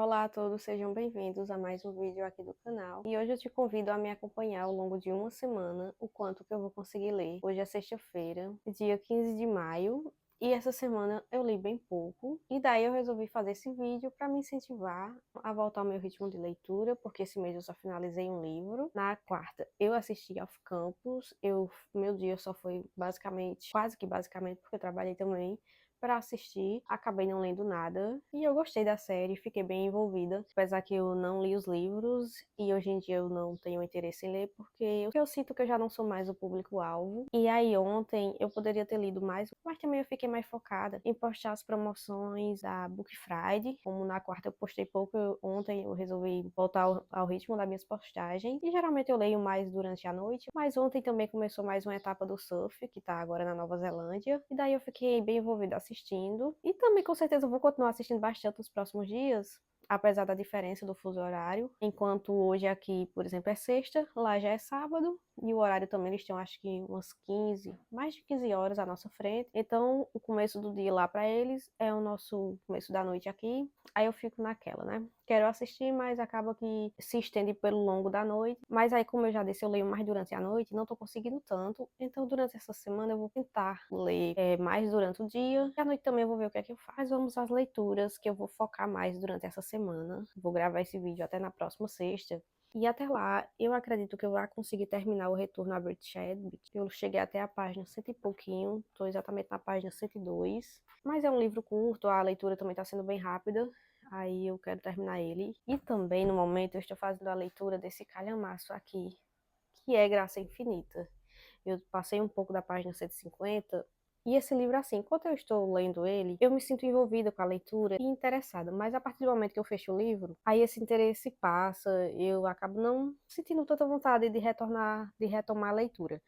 Olá a todos, sejam bem-vindos a mais um vídeo aqui do canal. E hoje eu te convido a me acompanhar ao longo de uma semana, o quanto que eu vou conseguir ler. Hoje é sexta-feira, dia 15 de maio, e essa semana eu li bem pouco. E daí eu resolvi fazer esse vídeo para me incentivar a voltar ao meu ritmo de leitura, porque esse mês eu só finalizei um livro. Na quarta eu assisti Off Campus, meu dia só foi basicamente, quase que basicamente, porque eu trabalhei também, para assistir, acabei não lendo nada e eu gostei da série, fiquei bem envolvida, apesar que eu não li os livros e hoje em dia eu não tenho interesse em ler porque eu sinto que eu já não sou mais o público-alvo. E aí ontem eu poderia ter lido mais, mas também eu fiquei mais focada em postar as promoções da Book Friday. Como na quarta eu postei pouco, ontem eu resolvi voltar ao ritmo das minhas postagens e geralmente eu leio mais durante a noite, mas ontem também começou mais uma etapa do surf, que tá agora na Nova Zelândia, e daí eu fiquei bem envolvida assistindo. E também com certeza vou continuar assistindo bastante nos próximos dias, apesar da diferença do fuso horário. Enquanto hoje aqui, por exemplo, é sexta, lá já é sábado, e o horário também eles têm, acho que umas 15, mais de 15 horas à nossa frente. Então, o começo do dia lá para eles é o nosso começo da noite aqui. Aí eu fico naquela, né? Quero assistir, mas acaba que se estende pelo longo da noite. Mas aí, como eu já disse, eu leio mais durante a noite, não tô conseguindo tanto. Então, durante essa semana, eu vou tentar ler mais durante o dia. E à noite também eu vou ver o que é que eu faço. Mas vamos às leituras, que eu vou focar mais durante essa semana. Vou gravar esse vídeo até na próxima sexta. E até lá, eu acredito que eu vou conseguir terminar o Retorno a Brit Chadwick. Eu cheguei até a página 100 e pouquinho, estou exatamente na página 102. Mas é um livro curto, a leitura também está sendo bem rápida. Aí eu quero terminar ele. E também, no momento, eu estou fazendo a leitura desse calhamaço aqui, que é Graça Infinita. Eu passei um pouco da página 150. E esse livro, assim, enquanto eu estou lendo ele, eu me sinto envolvida com a leitura e interessada. Mas a partir do momento que eu fecho o livro, aí esse interesse passa, eu acabo não sentindo tanta vontade de retomar a leitura.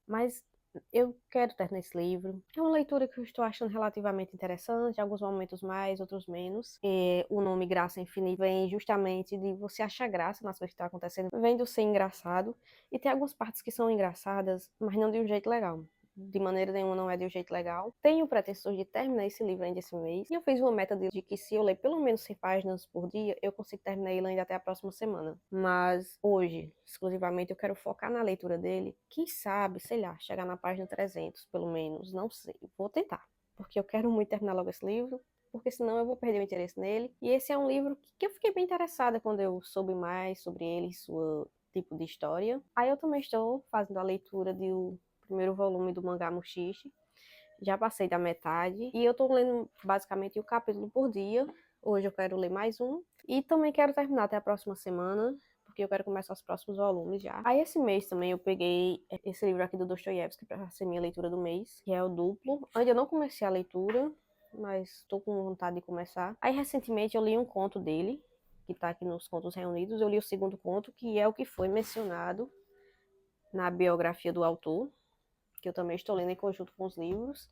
Mas eu quero terminar esse livro. É uma leitura que eu estou achando relativamente interessante, alguns momentos mais, outros menos. O nome Graça Infinita vem justamente de você achar graça nas coisas que estão acontecendo, vem do ser engraçado, e tem algumas partes que são engraçadas, mas não de um jeito legal. De maneira nenhuma não é de um jeito legal. Tenho pretensões de terminar esse livro ainda esse mês. E eu fiz uma meta de que se eu ler pelo menos 100 páginas por dia, eu consigo terminar ele ainda até a próxima semana. Mas hoje, exclusivamente, eu quero focar na leitura dele. Quem sabe, sei lá, chegar na página 300, pelo menos. Não sei. Vou tentar. Porque eu quero muito terminar logo esse livro. Porque senão eu vou perder o interesse nele. E esse é um livro que eu fiquei bem interessada quando eu soube mais sobre ele, sua tipo de história. Aí eu também estou fazendo a leitura do primeiro volume do mangá Mushishi. Já passei da metade e eu tô lendo basicamente um capítulo por dia. Hoje eu quero ler mais um e também quero terminar até a próxima semana, porque eu quero começar os próximos volumes já. Aí esse mês também eu peguei esse livro aqui do Dostoiévski para ser minha leitura do mês, que é o Duplo. Ainda não comecei a leitura, mas estou com vontade de começar. Aí recentemente eu li um conto dele, que tá aqui nos contos reunidos. Eu li o segundo conto, que é o que foi mencionado na biografia do autor, que eu também estou lendo em conjunto com os livros.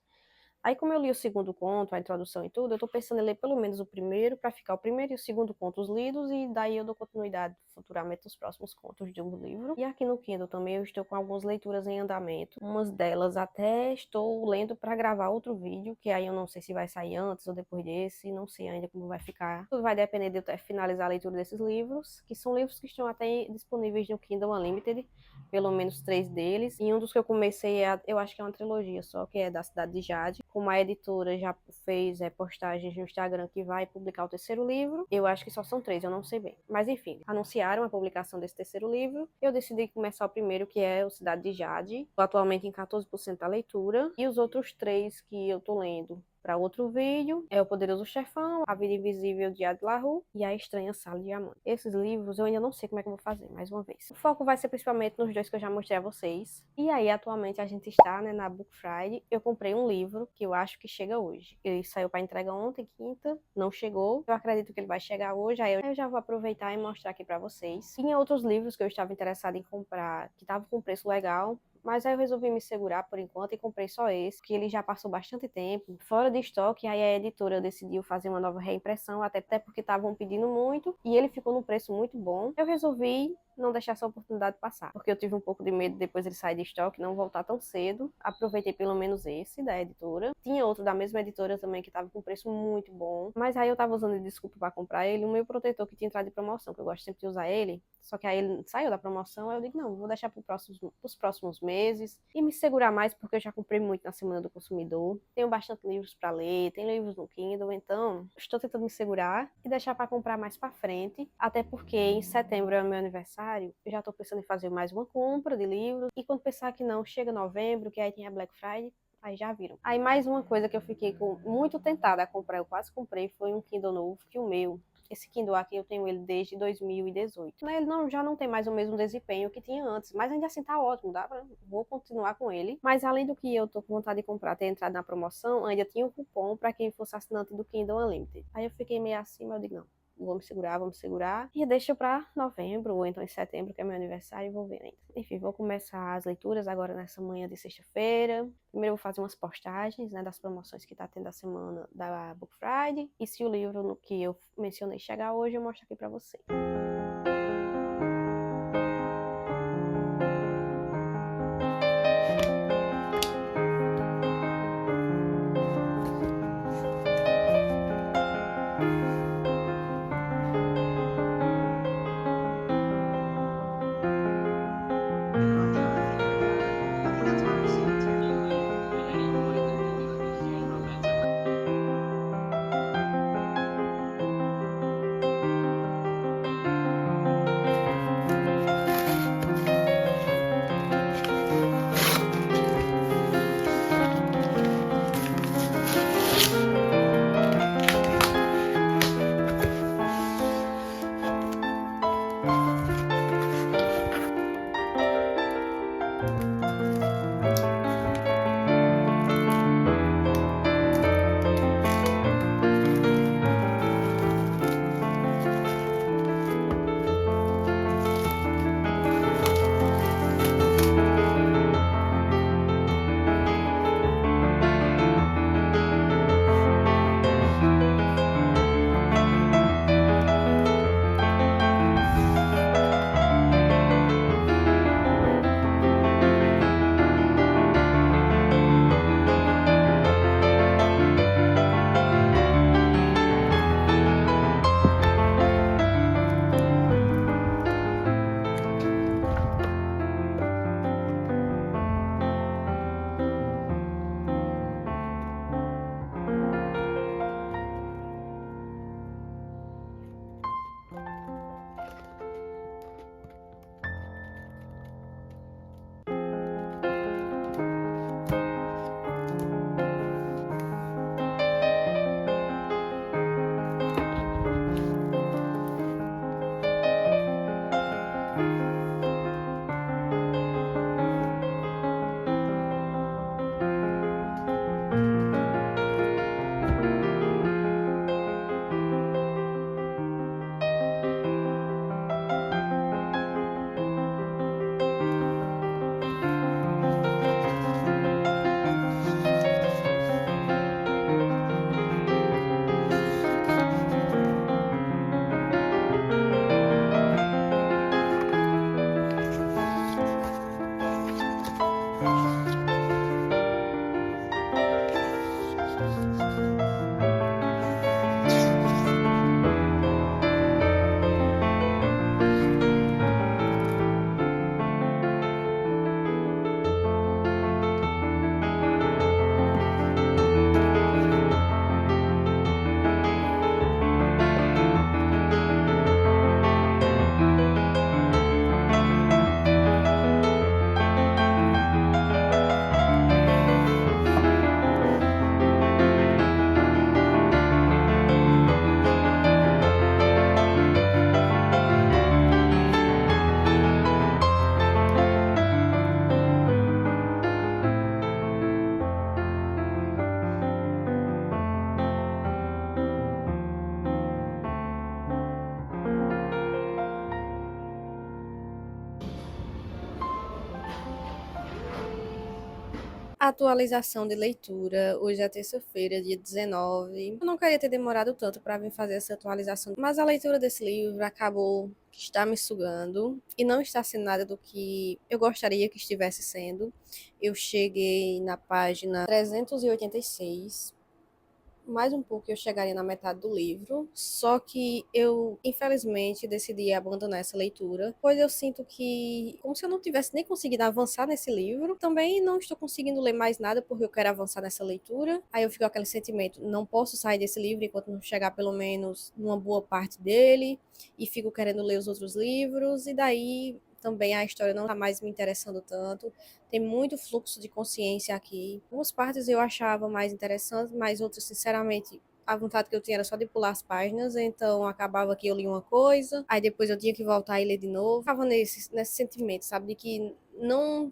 Aí, como eu li o segundo conto, a introdução e tudo, eu tô pensando em ler pelo menos o primeiro, para ficar o primeiro e o segundo contos lidos, e daí eu dou continuidade futuramente nos próximos contos do livro. E aqui no Kindle também eu estou com algumas leituras em andamento. Umas delas até estou lendo para gravar outro vídeo, que aí eu não sei se vai sair antes ou depois desse, não sei ainda como vai ficar. Tudo vai depender de eu finalizar a leitura desses livros, que são livros que estão até disponíveis no Kindle Unlimited, pelo menos 3 deles. E um dos que eu comecei, eu acho que é uma trilogia só, que é da Cidade de Jade. Como a editora já fez postagens no Instagram que vai publicar o terceiro livro, eu acho que só são 3, eu não sei bem. Mas enfim, anunciaram a publicação desse terceiro livro. Eu decidi começar o primeiro, que é o Cidade de Jade. Tô atualmente em 14% da leitura. E os outros 3 que eu tô lendo para outro vídeo é O Poderoso Chefão, A Vida Invisível de Ad Lahu e A Estranha Sala de Amanda. Esses livros eu ainda não sei como é que eu vou fazer, mais uma vez. O foco vai ser principalmente nos 2 que eu já mostrei a vocês. E aí, atualmente, a gente está, né, na Book Friday. Eu comprei um livro que eu acho que chega hoje. Ele saiu para entrega ontem, quinta, não chegou. Eu acredito que ele vai chegar hoje, aí eu já vou aproveitar e mostrar aqui para vocês. Tinha outros livros que eu estava interessada em comprar, que estavam com preço legal, mas aí eu resolvi me segurar por enquanto e comprei só esse, que ele já passou bastante tempo fora de estoque. Aí a editora decidiu fazer uma nova reimpressão, até porque estavam pedindo muito, e ele ficou num preço muito bom. Eu resolvi não deixar essa oportunidade passar. Porque eu tive um pouco de medo depois ele sair de estoque, não voltar tão cedo. Aproveitei pelo menos esse da editora. Tinha outro da mesma editora também que tava com preço muito bom. Mas aí eu tava usando de desculpa pra comprar ele, o meu protetor que tinha entrado de promoção, que eu gosto sempre de usar ele. Só que aí ele saiu da promoção, aí eu digo, não, vou deixar pros próximos meses e me segurar mais, porque eu já comprei muito na Semana do Consumidor. Tenho bastante livros para ler, tem livros no Kindle, então estou tentando me segurar e deixar para comprar mais para frente, até porque em setembro é o meu aniversário, eu já estou pensando em fazer mais uma compra de livros, e quando pensar que não, chega novembro, que aí tem a Black Friday, aí já viram. Aí mais uma coisa que eu fiquei muito tentada a comprar, eu quase comprei, foi um Kindle novo, que o meu, esse Kindle aqui eu tenho ele desde 2018. Ele já não tem mais o mesmo desempenho que tinha antes, mas ainda assim tá ótimo, vou continuar com ele. Mas além do que eu tô com vontade de comprar, ter entrado na promoção, ainda tinha um cupom para quem fosse assinante do Kindle Unlimited. Aí eu fiquei meio assim, mas eu digo, não, vamos segurar. E deixa pra novembro, ou então em setembro, que é meu aniversário, e vou ver ainda. Enfim, vou começar as leituras agora nessa manhã de sexta-feira. Primeiro eu vou fazer umas postagens, né, das promoções que tá tendo a semana da Book Friday. E se o livro no que eu mencionei chegar hoje, eu mostro aqui pra você. Atualização de leitura. Hoje é terça-feira, dia 19. Eu não queria ter demorado tanto para vir fazer essa atualização, mas a leitura desse livro acabou que está me sugando e não está sendo nada do que eu gostaria que estivesse sendo. Eu cheguei na página 386. Mais um pouco eu chegaria na metade do livro, só que eu, infelizmente, decidi abandonar essa leitura, pois eu sinto que, como se eu não tivesse nem conseguido avançar nesse livro, também não estou conseguindo ler mais nada porque eu quero avançar nessa leitura. Aí eu fico com aquele sentimento, não posso sair desse livro enquanto não chegar pelo menos numa boa parte dele, e fico querendo ler os outros livros, e daí também a história não está mais me interessando tanto. Tem muito fluxo de consciência aqui. Algumas partes eu achava mais interessantes, mas outras, sinceramente, a vontade que eu tinha era só de pular as páginas, então acabava que eu li uma coisa, aí depois eu tinha que voltar e ler de novo. Ficava nesse sentimento, sabe, de que não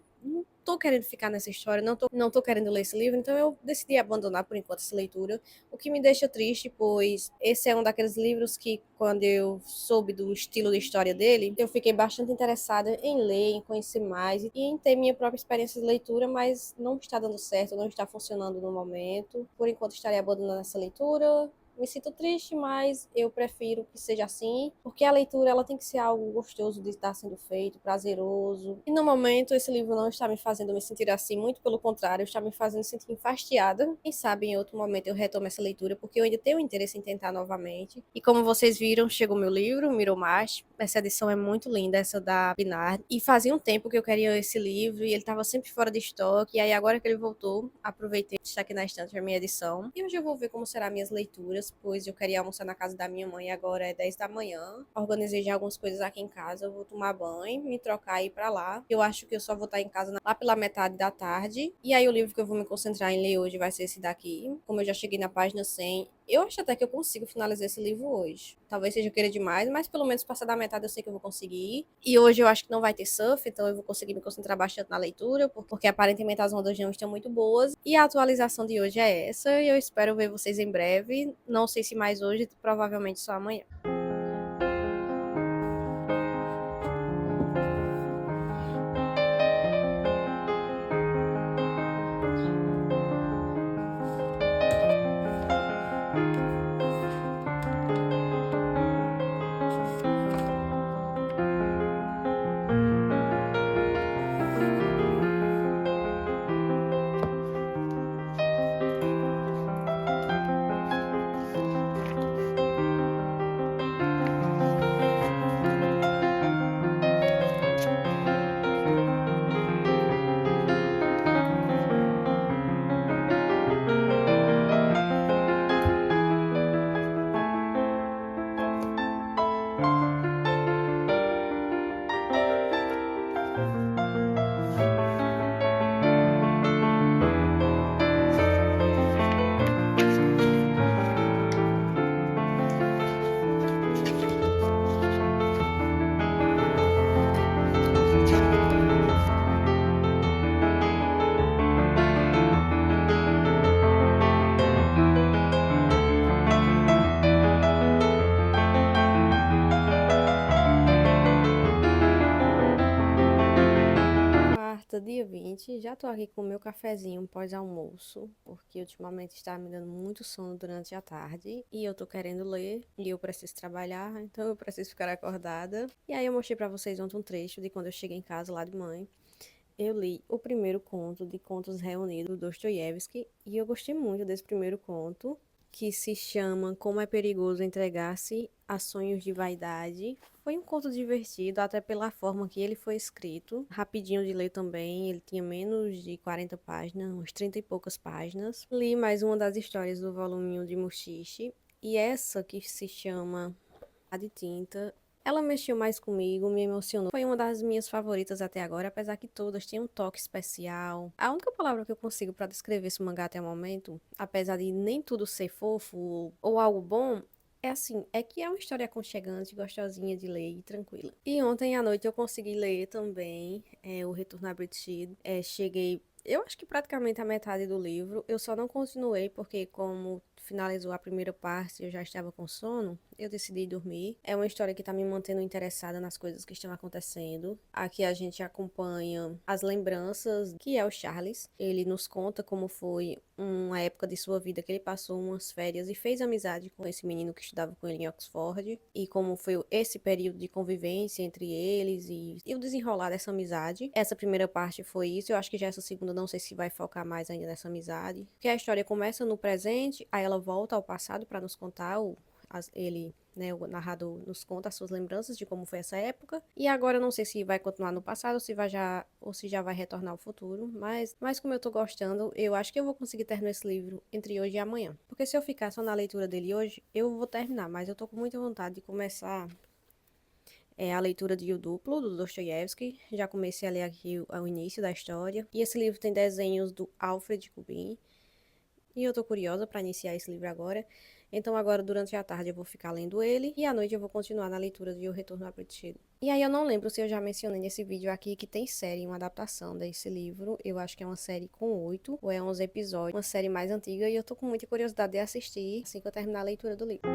tô querendo ficar nessa história, não tô querendo ler esse livro, então eu decidi abandonar por enquanto essa leitura, o que me deixa triste, pois esse é um daqueles livros que, quando eu soube do estilo de história dele, eu fiquei bastante interessada em ler, em conhecer mais e em ter minha própria experiência de leitura, mas não está dando certo, não está funcionando no momento. Por enquanto estarei abandonando essa leitura. Me sinto triste, mas eu prefiro que seja assim, porque a leitura ela tem que ser algo gostoso de estar sendo feito, prazeroso. E no momento esse livro não está me fazendo me sentir assim, muito pelo contrário, está me fazendo sentir enfastiada. Quem sabe em outro momento eu retomo essa leitura, porque eu ainda tenho interesse em tentar novamente. E como vocês viram, chegou meu livro, Miromash. Essa edição é muito linda, essa da Pinar. E fazia um tempo que eu queria esse livro e ele estava sempre fora de estoque. E aí agora que ele voltou, aproveitei de estar aqui na estante a minha edição. E hoje eu vou ver como serão minhas leituras, pois eu queria almoçar na casa da minha mãe, agora é 10 da manhã. Organizei já algumas coisas aqui em casa, eu vou tomar banho, me trocar e ir pra lá. Eu acho que eu só vou estar em casa lá pela metade da tarde. E aí o livro que eu vou me concentrar em ler hoje vai ser esse daqui. Como eu já cheguei na página 100, eu acho até que eu consigo finalizar esse livro hoje. Talvez seja querer demais, mas pelo menos passar da metade eu sei que eu vou conseguir. E hoje eu acho que não vai ter surf, então eu vou conseguir me concentrar bastante na leitura, porque aparentemente as ondas não estão muito boas. E a atualização de hoje é essa, e eu espero ver vocês em breve. Não sei se mais hoje, provavelmente só amanhã. Quarta, dia 20, já tô aqui com o meu cafezinho pós-almoço, porque ultimamente está me dando muito sono durante a tarde e eu tô querendo ler e eu preciso trabalhar, então eu preciso ficar acordada. E aí eu mostrei pra vocês ontem um trecho de quando eu cheguei em casa lá de mãe. Eu li o primeiro conto de Contos Reunidos do Dostoiévski e eu gostei muito desse primeiro conto, que se chama Como é Perigoso Entregar-se a Sonhos de Vaidade. Foi um conto divertido, até pela forma que ele foi escrito. Rapidinho de ler também, ele tinha menos de 40 páginas, uns 30 e poucas páginas. Li mais uma das histórias do voluminho de Mushishi, e essa que se chama A de Tinta, ela mexeu mais comigo, me emocionou. Foi uma das minhas favoritas até agora, apesar que todas têm um toque especial. A única palavra que eu consigo para descrever esse mangá até o momento, apesar de nem tudo ser fofo ou algo bom, é assim, é que é uma história aconchegante, gostosinha de ler e tranquila. E ontem à noite eu consegui ler também o Retorno à British. Cheguei, eu acho que praticamente a metade do livro. Eu só não continuei porque, como finalizou a primeira parte e eu já estava com sono, eu decidi dormir. É uma história que tá me mantendo interessada nas coisas que estão acontecendo. Aqui a gente acompanha as lembranças que é o Charles. Ele nos conta como foi uma época de sua vida que ele passou umas férias e fez amizade com esse menino que estudava com ele em Oxford. E como foi esse período de convivência entre eles e o desenrolar dessa amizade. Essa primeira parte foi isso. Eu acho que já essa segunda não sei se vai focar mais ainda nessa amizade. Porque a história começa no presente, aí ela volta ao passado para nos contar ele, né, o narrador nos conta as suas lembranças de como foi essa época. E agora eu não sei se vai continuar no passado ou se já vai retornar ao futuro, mas como eu tô gostando, eu acho que eu vou conseguir terminar esse livro entre hoje e amanhã. Porque se eu ficar só na leitura dele hoje, eu vou terminar, mas eu tô com muita vontade de começar a leitura de O Duplo, do Dostoiévski. Já comecei a ler aqui o início da história. E esse livro tem desenhos do Alfred Kubin. E eu tô curiosa para iniciar esse livro agora. Então agora, durante a tarde, eu vou ficar lendo ele. E à noite eu vou continuar na leitura de O Retorno ao Aprendiz. E aí eu não lembro se eu já mencionei nesse vídeo aqui que tem série, uma adaptação desse livro. Eu acho que é uma série com 8 ou é 11 episódios. Uma série mais antiga e eu tô com muita curiosidade de assistir assim que eu terminar a leitura do livro.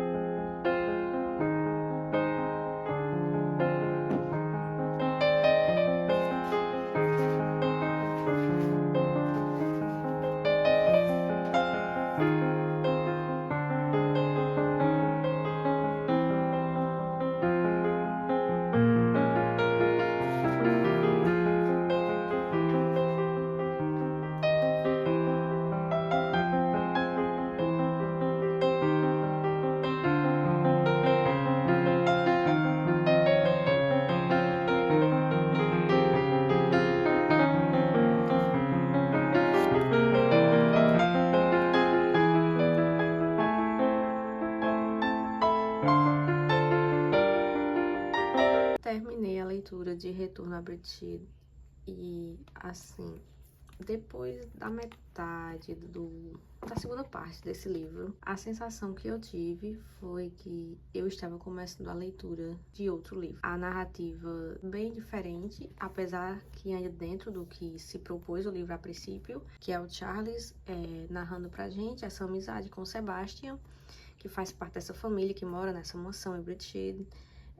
Terminei a leitura de Retorno a British e, assim, depois da metade da segunda parte desse livro, a sensação que eu tive foi que eu estava começando a leitura de outro livro. A narrativa bem diferente, apesar que ainda dentro do que se propôs o livro a princípio, que é o Charles narrando pra gente essa amizade com o Sebastian, que faz parte dessa família que mora nessa mansão em Bridgeshead.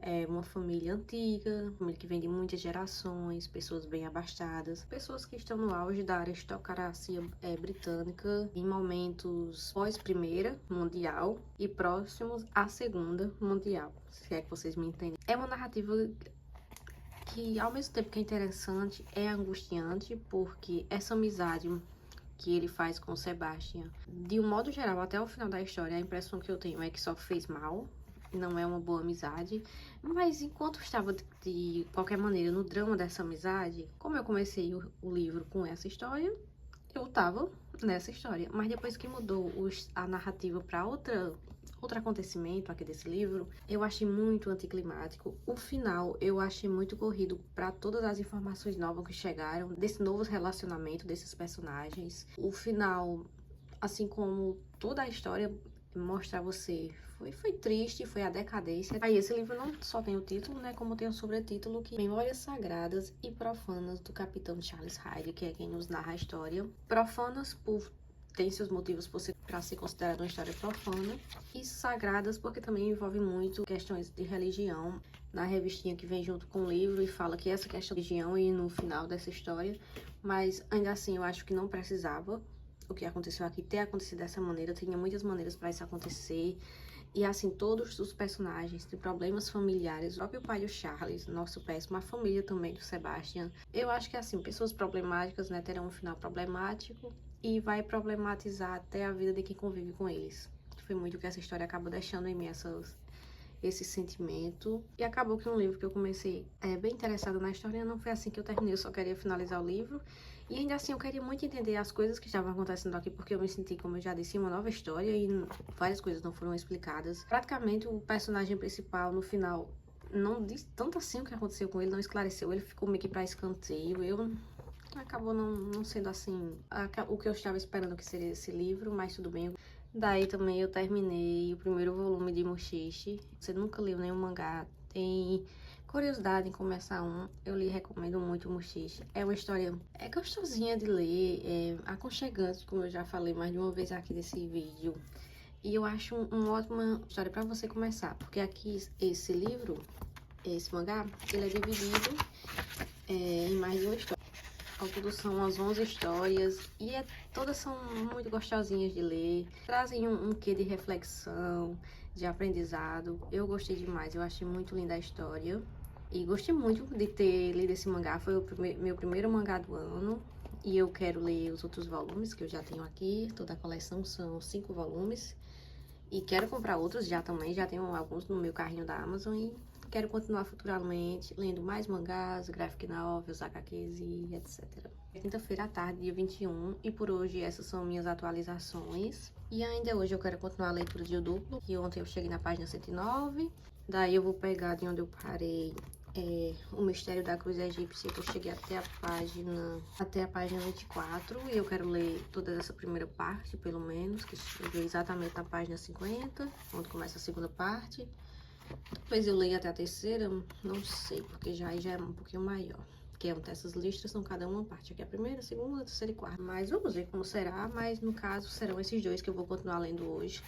É uma família antiga, família que vem de muitas gerações, pessoas bem abastadas, pessoas que estão no auge da aristocracia britânica em momentos pós-Primeira Mundial e próximos à Segunda Mundial, se é que vocês me entendem. É uma narrativa que, ao mesmo tempo que é interessante, é angustiante, porque essa amizade que ele faz com o Sebastian, de um modo geral, até o final da história, a impressão que eu tenho é que só fez mal, não é uma boa amizade, mas enquanto estava de qualquer maneira no drama dessa amizade, como eu comecei o livro com essa história, eu tava nessa história, mas depois que mudou a narrativa para outro acontecimento aqui desse livro, eu achei muito anticlimático. O final eu achei muito corrido para todas as informações novas que chegaram desse novo relacionamento desses personagens. O final, assim como toda a história, mostra a você foi triste, foi a decadência. Aí esse livro não só tem o título, né, como tem o sobretítulo, que Memórias Sagradas e Profanas do Capitão Charles Hyde, que é quem nos narra a história. Profanas tem seus motivos para ser considerada uma história profana, e sagradas porque também envolve muito questões de religião. Na revistinha que vem junto com o livro e fala que essa questão de religião e no final dessa história, mas ainda assim eu acho que não precisava o que aconteceu aqui ter acontecido dessa maneira. Tinha muitas maneiras para isso acontecer. E assim, todos os personagens têm problemas familiares. O próprio pai do Charles, nosso péssimo, a família também do Sebastian. Eu acho que assim, pessoas problemáticas, né, terão um final problemático e vai problematizar até a vida de quem convive com eles. Foi muito o que essa história acaba deixando em mim, esse sentimento. E acabou que um livro que eu comecei bem interessada na história, não foi assim que eu terminei, eu só queria finalizar o livro. E ainda assim eu queria muito entender as coisas que estavam acontecendo aqui, porque eu me senti, como eu já disse, uma nova história e várias coisas não foram explicadas. Praticamente o personagem principal, no final, não disse tanto assim o que aconteceu com ele, não esclareceu, ele ficou meio que pra escanteio. Acabou não sendo assim o que eu estava esperando que seria esse livro, mas tudo bem. Daí também eu terminei o primeiro volume de Mushishi. Você nunca leu nenhum mangá, tem curiosidade em começar eu lhe recomendo muito Mushishi. É uma história gostosinha de ler, é aconchegante, como eu já falei mais de uma vez aqui nesse vídeo. E eu acho uma ótima história pra você começar, porque aqui esse livro, esse mangá, ele é dividido em mais de uma história. Ao todo são umas 11 histórias e todas são muito gostosinhas de ler. Trazem um quê de reflexão, de aprendizado. Eu gostei demais, eu achei muito linda a história. E gostei muito de ter lido esse mangá, foi o meu primeiro mangá do ano. E eu quero ler os outros volumes que eu já tenho aqui. Toda a coleção são 5 volumes. E quero comprar outros já também, já tenho alguns no meu carrinho da Amazon e quero continuar futuramente lendo mais mangás, graphic novels, HQs e etc. Quinta-feira à tarde, dia 21, e por hoje essas são minhas atualizações. E ainda hoje eu quero continuar a leitura de O Duplo, que ontem eu cheguei na página 109. Daí eu vou pegar de onde eu parei O Mistério da Cruz Egípcia, que eu cheguei até a página 24, e eu quero ler toda essa primeira parte, pelo menos, que chegou exatamente na página 50, onde começa a segunda parte. Depois eu leio até a terceira, não sei, porque já é um pouquinho maior. Que essas listas são cada uma parte. Aqui é a primeira, a segunda, a terceira e quarta. Mas vamos ver como será, mas no caso serão esses dois que eu vou continuar lendo hoje.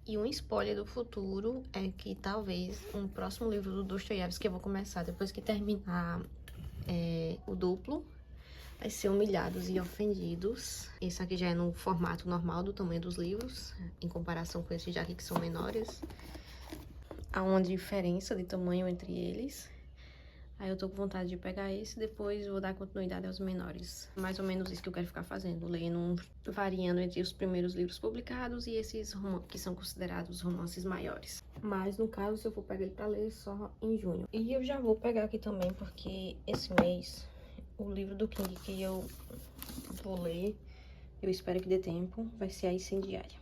E um spoiler do futuro é que talvez um próximo livro do Dostoiévski que eu vou começar depois que terminar O Duplo vai ser Humilhados e Ofendidos. Esse aqui já é no formato normal do tamanho dos livros, em comparação com esses aqui que são menores. Há uma diferença de tamanho entre eles. Aí eu tô com vontade de pegar esse, depois vou dar continuidade aos menores. Mais ou menos isso que eu quero ficar fazendo, lendo, variando entre os primeiros livros publicados e esses que são considerados romances maiores. Mas, no caso, eu vou pegar ele pra ler só em junho. E eu já vou pegar aqui também, porque esse mês, o livro do King que eu vou ler, eu espero que dê tempo, vai ser A Incendiária.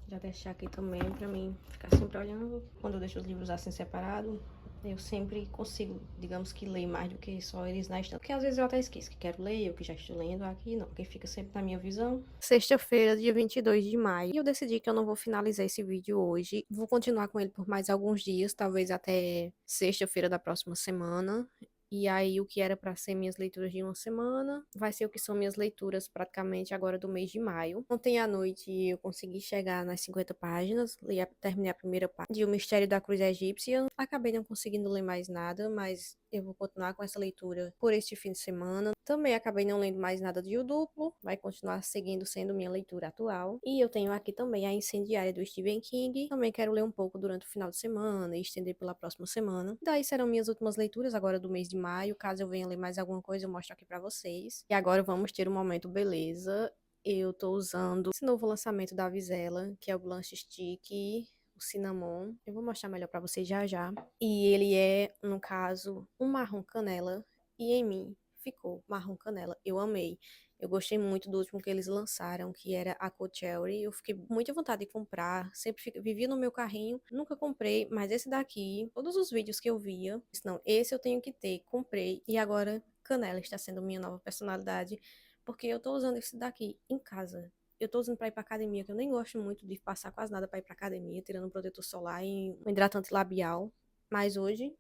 Já deixar aqui também pra mim ficar sempre olhando. Quando eu deixo os livros assim separados, eu sempre consigo, digamos que ler mais do que só eles na estante. Porque às vezes eu até esqueço que quero ler, ou que já estou lendo aqui, não. Porque fica sempre na minha visão. Sexta-feira, dia 22 de maio. E eu decidi que eu não vou finalizar esse vídeo hoje. Vou continuar com ele por mais alguns dias, talvez até sexta-feira da próxima semana. E aí, o que era para ser minhas leituras de uma semana, vai ser o que são minhas leituras praticamente agora do mês de maio. Ontem à noite eu consegui chegar nas 50 páginas, terminei a primeira parte de O Mistério da Cruz Egípcia. Acabei não conseguindo ler mais nada, mas eu vou continuar com essa leitura por este fim de semana. Também acabei não lendo mais nada de O Duplo, vai continuar seguindo sendo minha leitura atual. E eu tenho aqui também A Incendiária do Stephen King. Também quero ler um pouco durante o final de semana e estender pela próxima semana. Daí serão minhas últimas leituras agora do mês de maio. Caso eu venha ler mais alguma coisa, eu mostro aqui pra vocês. E agora vamos ter um momento beleza. Eu tô usando esse novo lançamento da Vizela, que é o Blanche Stick, o Cinnamon. Eu vou mostrar melhor pra vocês já já. E ele é, no caso, um marrom canela. E em mim ficou marrom canela. Eu amei. Eu gostei muito do último que eles lançaram, que era a Cherry. Eu fiquei muito à vontade de comprar. Sempre vivia no meu carrinho. Nunca comprei, mas esse daqui, todos os vídeos que eu via, disse, não, esse eu tenho que ter. Comprei. E agora, canela está sendo minha nova personalidade. Porque eu tô usando esse daqui em casa. Eu tô usando pra ir pra academia, que eu nem gosto muito de passar quase nada pra ir pra academia, tirando um protetor solar e um hidratante labial. Mas hoje,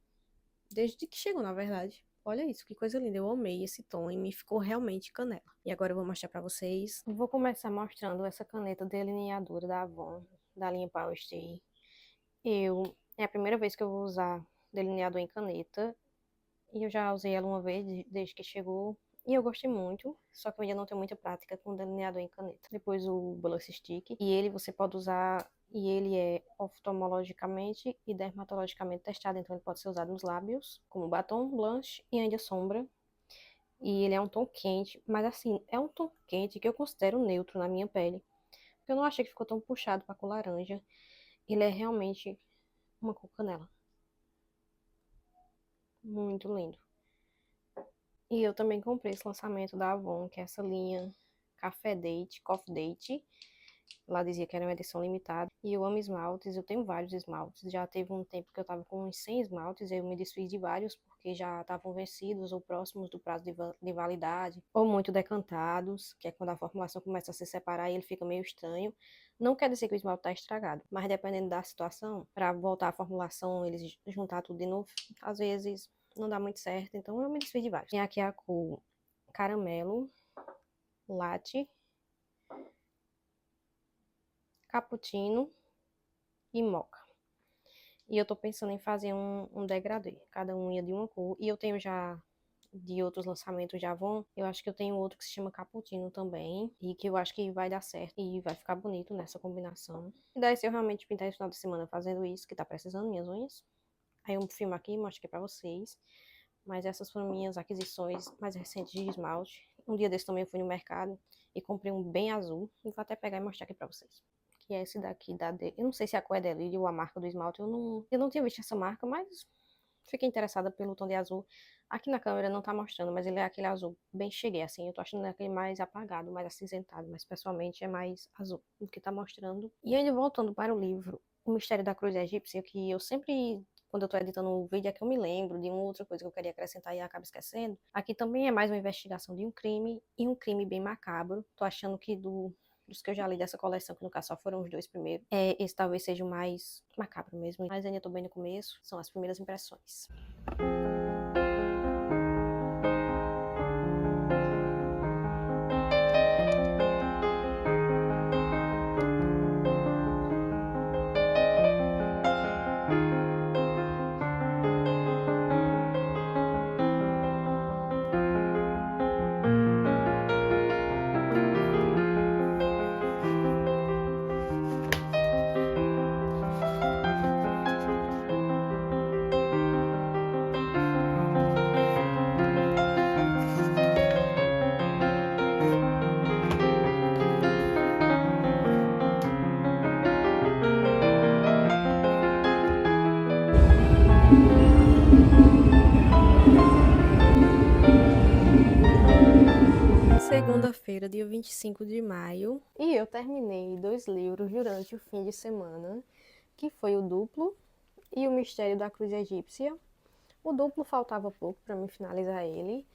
desde que chegou, na verdade. Olha isso, que coisa linda. Eu amei esse tom e me ficou realmente canela. E agora eu vou mostrar pra vocês. Vou começar mostrando essa caneta delineadora da Avon, da linha Power Stay. É a primeira vez que eu vou usar delineador em caneta. E eu já usei ela uma vez, desde que chegou. E eu gostei muito, só que eu ainda não tenho muita prática com delineador em caneta. Depois o Blush Stick. E ele você pode usar, e ele é oftalmologicamente e dermatologicamente testado, então ele pode ser usado nos lábios, como batom, blush e ainda sombra. E ele é um tom quente, mas assim, é um tom quente que eu considero neutro na minha pele. Porque eu não achei que ficou tão puxado pra cor laranja. Ele é realmente uma cor canela. Muito lindo. E eu também comprei esse lançamento da Avon, que é essa linha Café Date, Coffee Date, Lá dizia que era uma edição limitada. E eu amo esmaltes, eu tenho vários esmaltes. Já teve um tempo que eu tava com uns 100 esmaltes, eu me desfiz de vários porque já estavam vencidos ou próximos do prazo de validade, ou muito decantados, que é quando a formulação começa a se separar e ele fica meio estranho. Não quer dizer que o esmalte está estragado, mas dependendo da situação, para voltar à formulação, eles juntar tudo de novo, às vezes não dá muito certo, então eu me desfiz de vários. Tem aqui a cor caramelo, latte, cappuccino e mocha. E eu tô pensando em fazer um degradê, cada unha de uma cor. E eu tenho já de outros lançamentos de Avon, eu acho que eu tenho outro que se chama Cappuccino também, e que eu acho que vai dar certo e vai ficar bonito nessa combinação. E daí se eu realmente pintar esse final de semana fazendo isso, que tá precisando minhas unhas, aí eu filmo aqui e mostro aqui pra vocês. Mas essas foram minhas aquisições mais recentes de esmalte. Um dia desse também eu fui no mercado e comprei um bem azul, e vou até pegar e mostrar aqui pra vocês. Que é esse daqui eu não sei se a cor é Delírio ou a marca do esmalte, eu não tinha visto essa marca, mas fiquei interessada pelo tom de azul. Aqui na câmera não tá mostrando, mas ele é aquele azul bem cheguei, assim, eu tô achando aquele mais apagado, mais acinzentado, mas pessoalmente é mais azul do que tá mostrando. E ainda voltando para o livro, O Mistério da Cruz Egípcia, que eu sempre, quando eu tô editando o vídeo, é que eu me lembro de uma outra coisa que eu queria acrescentar e acabo esquecendo. Aqui também é mais uma investigação de um crime, e um crime bem macabro. Tô achando que dos que eu já li dessa coleção, que no caso só foram os dois primeiros, esse talvez seja o mais macabro mesmo, mas ainda tô bem no começo, são as primeiras impressões. Segunda-feira, dia 25 de maio, e eu terminei 2 livros durante o fim de semana, que foi o Duplo e o Mistério da Cruz Egípcia. O Duplo faltava pouco para me finalizar ele.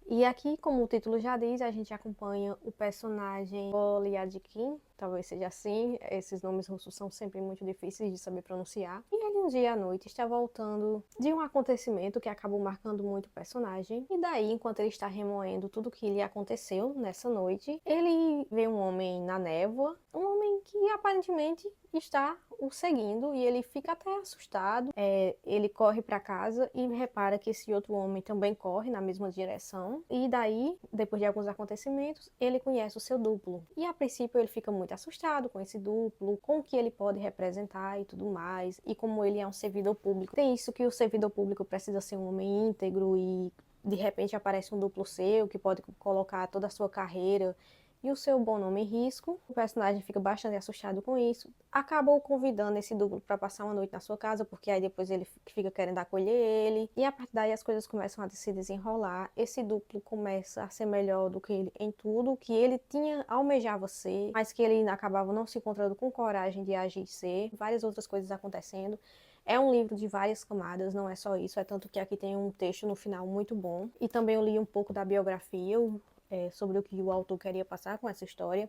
E aqui, como o título já diz, a gente acompanha o personagem Bolyadkin, talvez seja assim, esses nomes russos são sempre muito difíceis de saber pronunciar. E ele um dia à noite está voltando de um acontecimento que acabou marcando muito o personagem. E daí, enquanto ele está remoendo tudo o que lhe aconteceu nessa noite, ele vê um homem na névoa, um homem que aparentemente está o seguindo, e ele fica até assustado. Ele corre para casa e repara que esse outro homem também corre na mesma direção. E daí, depois de alguns acontecimentos, ele conhece o seu duplo. E a princípio ele fica muito assustado com esse duplo, com o que ele pode representar e tudo mais, e como ele é um servidor público. Tem isso que o servidor público precisa ser um homem íntegro, e de repente aparece um duplo seu que pode colocar toda a sua carreira e o seu bom nome em risco. O personagem fica bastante assustado com isso. Acabou convidando esse duplo para passar uma noite na sua casa, porque aí depois ele fica querendo acolher ele. E a partir daí as coisas começam a se desenrolar. Esse duplo começa a ser melhor do que ele em tudo, que ele almejava ser, mas que ele acabava não se encontrando com coragem de agir e ser. Várias outras coisas acontecendo. É um livro de várias camadas, não é só isso, é tanto que aqui tem um texto no final muito bom. E também eu li um pouco da biografia, sobre o que o autor queria passar com essa história.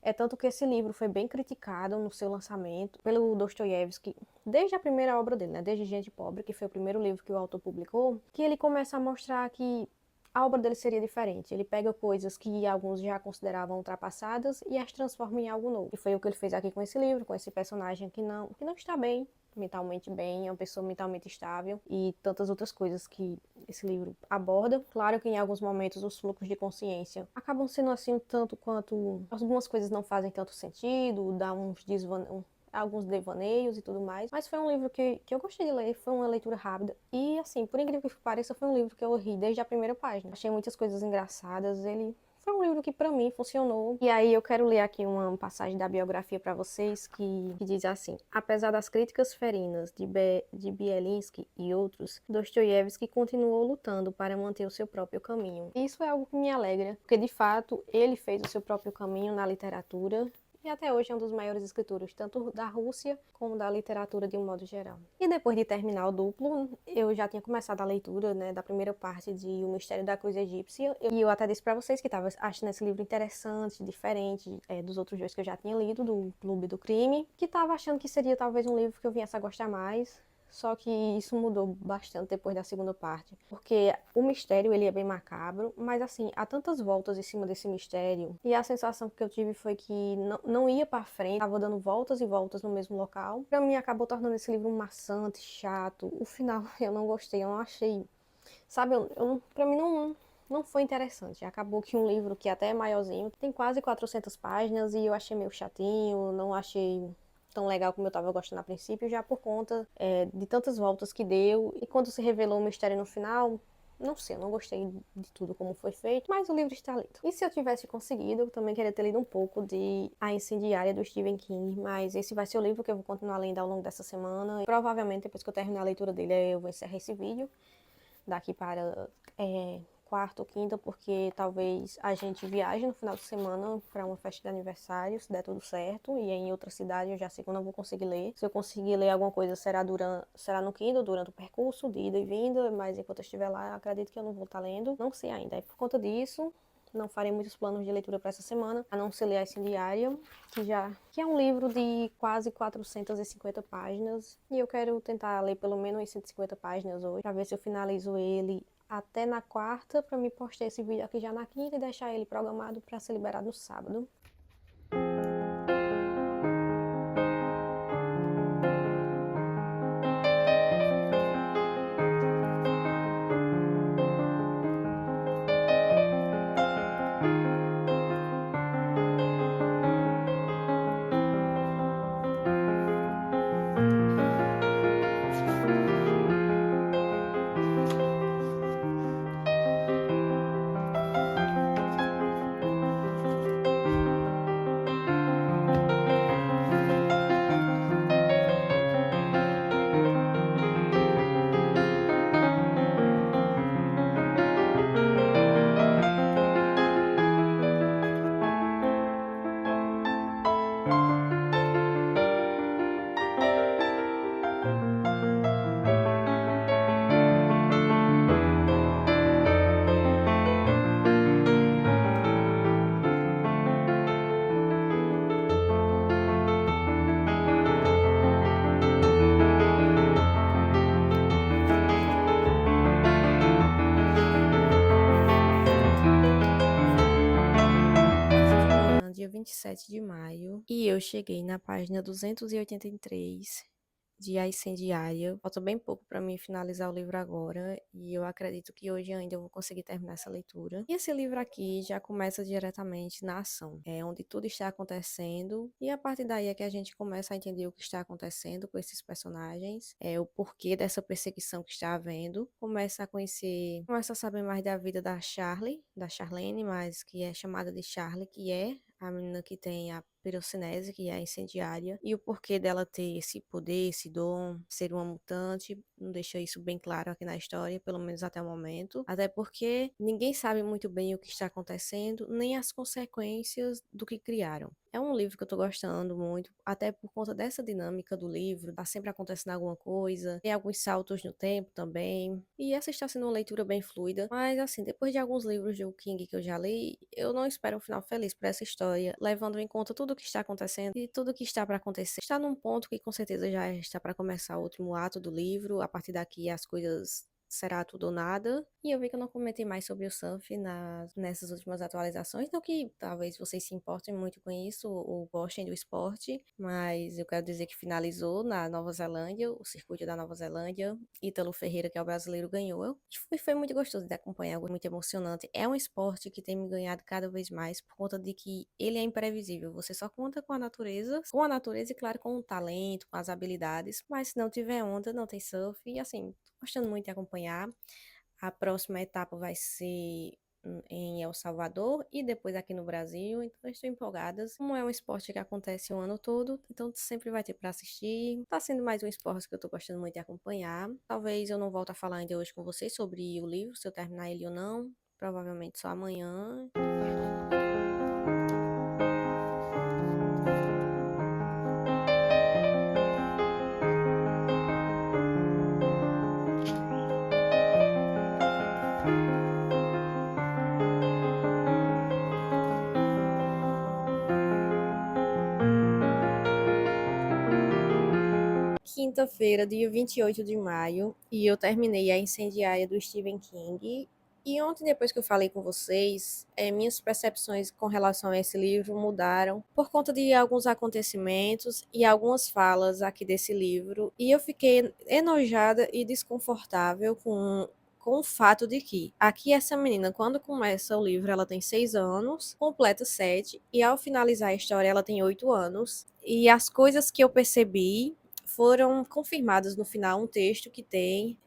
É tanto que esse livro foi bem criticado no seu lançamento pelo Dostoiévski, desde a primeira obra dele, né? Desde Gente Pobre, que foi o primeiro livro que o autor publicou, que ele começa a mostrar que a obra dele seria diferente. Ele pega coisas que alguns já consideravam ultrapassadas e as transforma em algo novo. E foi o que ele fez aqui com esse livro, com esse personagem que não está bem, mentalmente bem, é uma pessoa mentalmente estável, e tantas outras coisas que esse livro aborda. Claro que em alguns momentos os fluxos de consciência acabam sendo assim um tanto quanto algumas coisas não fazem tanto sentido, dá alguns devaneios e tudo mais, mas foi um livro que eu gostei de ler, foi uma leitura rápida, e assim, por incrível que pareça, foi um livro que eu ri desde a primeira página. Achei muitas coisas engraçadas, ele foi um livro que pra mim funcionou. E aí eu quero ler aqui uma passagem da biografia pra vocês que diz assim: apesar das críticas ferinas de Bielinski e outros, Dostoiévski continuou lutando para manter o seu próprio caminho. E isso é algo que me alegra, porque de fato ele fez o seu próprio caminho na literatura. e até hoje é um dos maiores escritores, tanto da Rússia como da literatura de um modo geral. E depois de terminar o duplo, eu já tinha começado a leitura, né, da primeira parte de O Mistério da Cruz Egípcia, e eu até disse para vocês que estava achando esse livro interessante, diferente dos outros dois que eu já tinha lido, do Clube do Crime, que estava achando que seria talvez um livro que eu viesse a gostar mais. Só que isso mudou bastante depois da segunda parte, porque o mistério ele é bem macabro, mas assim, há tantas voltas em cima desse mistério, e a sensação que eu tive foi que não ia pra frente, tava dando voltas e voltas no mesmo local. Pra mim acabou tornando esse livro maçante, chato. O final eu não gostei, eu não achei, sabe, pra mim não foi interessante. Acabou que um livro que até é maiorzinho, tem quase 400 páginas e eu achei meio chatinho, não achei tão legal como eu estava gostando a princípio, já por conta de tantas voltas que deu. E quando se revelou o mistério no final, não sei, eu não gostei de tudo como foi feito, mas o livro está lido. E se eu tivesse conseguido, eu também queria ter lido um pouco de A Incendiária, do Stephen King, mas esse vai ser o livro que eu vou continuar lendo ao longo dessa semana. E provavelmente, depois que eu terminar a leitura dele, eu vou encerrar esse vídeo daqui para quarta ou quinta, porque talvez a gente viaje no final de semana para uma festa de aniversário, se der tudo certo, e em outra cidade eu já sei que eu não vou conseguir ler. Se eu conseguir ler alguma coisa, será no Kindle, durante o percurso, de ida e vinda, mas enquanto eu estiver lá, acredito que eu não vou estar lendo. Não sei ainda. E por conta disso, não farei muitos planos de leitura para essa semana, a não ser ler A Incendiária, que é um livro de quase 450 páginas, e eu quero tentar ler pelo menos 150 páginas hoje, para ver se eu finalizo ele até na quarta, para me postar esse vídeo aqui já na quinta e deixar ele programado para ser liberado no sábado. Dia 27 de maio, e eu cheguei na página 283 de A Incendiária. Falta bem pouco para mim finalizar o livro agora, e eu acredito que hoje ainda eu vou conseguir terminar essa leitura. E esse livro aqui já começa diretamente na ação, onde tudo está acontecendo, e a partir daí é que a gente começa a entender o que está acontecendo com esses personagens, o porquê dessa perseguição que está havendo, começa a saber mais da vida da Charlene, mas que é chamada de Charlie, que é a menina que tem a pirocinese, que é a incendiária, e o porquê dela ter esse poder, esse dom, ser uma mutante, não deixa isso bem claro aqui na história, pelo menos até o momento, até porque ninguém sabe muito bem o que está acontecendo, nem as consequências do que criaram. É um livro que eu tô gostando muito, até por conta dessa dinâmica do livro, tá sempre acontecendo alguma coisa, tem alguns saltos no tempo também, e essa está sendo uma leitura bem fluida, mas assim, depois de alguns livros do King que eu já li, eu não espero um final feliz para essa história, levando em conta tudo o que está acontecendo e tudo o que está para acontecer. Está num ponto que com certeza já está para começar o último ato do livro, a partir daqui as coisas será tudo ou nada. E eu vi que eu não comentei mais sobre o surf nessas últimas atualizações, não que talvez vocês se importem muito com isso ou gostem do esporte, mas eu quero dizer que finalizou na Nova Zelândia, o circuito da Nova Zelândia. Ítalo Ferreira, que é o brasileiro, ganhou. E foi muito gostoso de acompanhar, muito emocionante. É um esporte que tem me ganhado cada vez mais por conta de que ele é imprevisível. Você só conta com a natureza e, claro, com o talento, com as habilidades, mas se não tiver onda, não tem surf. E assim, tô gostando muito de acompanhar. A próxima etapa vai ser em El Salvador e depois aqui no Brasil, então eu estou empolgada. Como é um esporte que acontece o ano todo, então sempre vai ter para assistir. Tá sendo mais um esporte que eu tô gostando muito de acompanhar. Talvez eu não volte a falar ainda hoje com vocês sobre o livro, se eu terminar ele ou não. Provavelmente só amanhã. quinta-feira, dia 28 de maio, e eu terminei A Incendiária do Stephen King. E ontem, depois que eu falei com vocês, minhas percepções com relação a esse livro mudaram por conta de alguns acontecimentos e algumas falas aqui desse livro. E eu fiquei enojada e desconfortável com o fato de que aqui essa menina, quando começa o livro, ela tem 6 anos, completa 7, e ao finalizar a história, ela tem 8 anos. E as coisas que eu percebi foram confirmadas no final um texto que tem,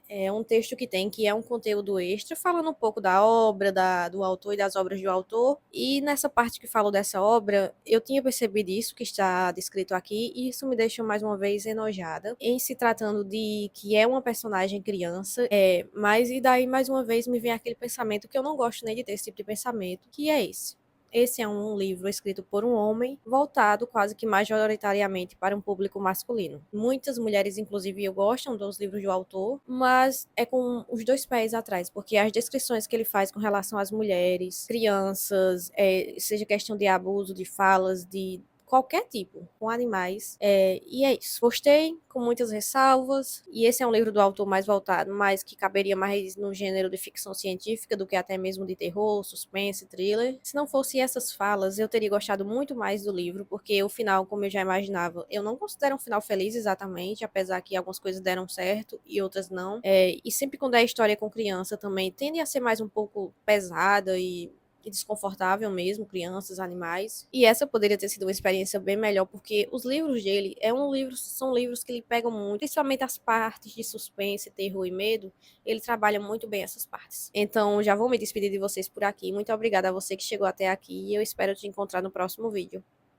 que é um conteúdo extra, falando um pouco da obra, do autor e das obras do autor. E nessa parte que falo dessa obra, eu tinha percebido isso que está descrito aqui, e isso me deixou mais uma vez enojada, em se tratando de que é uma personagem criança, mas e daí mais uma vez me vem aquele pensamento que eu não gosto nem de ter esse tipo de pensamento, que é esse. Esse é um livro escrito por um homem, voltado quase que majoritariamente para um público masculino. Muitas mulheres, inclusive, gostam dos livros do autor, mas é com os dois pés atrás, porque as descrições que ele faz com relação às mulheres, crianças, seja questão de abuso, de falas, de qualquer tipo, com animais. E é isso. Gostei, com muitas ressalvas. E esse é um livro do autor mais voltado, mas que caberia mais no gênero de ficção científica do que até mesmo de terror, suspense, thriller. Se não fosse essas falas, eu teria gostado muito mais do livro, porque o final, como eu já imaginava, eu não considero um final feliz exatamente, apesar que algumas coisas deram certo e outras não. E sempre quando é história com criança também, tende a ser mais um pouco pesada e desconfortável mesmo, crianças, animais. E essa poderia ter sido uma experiência bem melhor, porque os livros dele são livros que lhe pegam muito, principalmente as partes de suspense, terror e medo, ele trabalha muito bem essas partes. Então, já vou me despedir de vocês por aqui. Muito obrigada a você que chegou até aqui e eu espero te encontrar no próximo vídeo.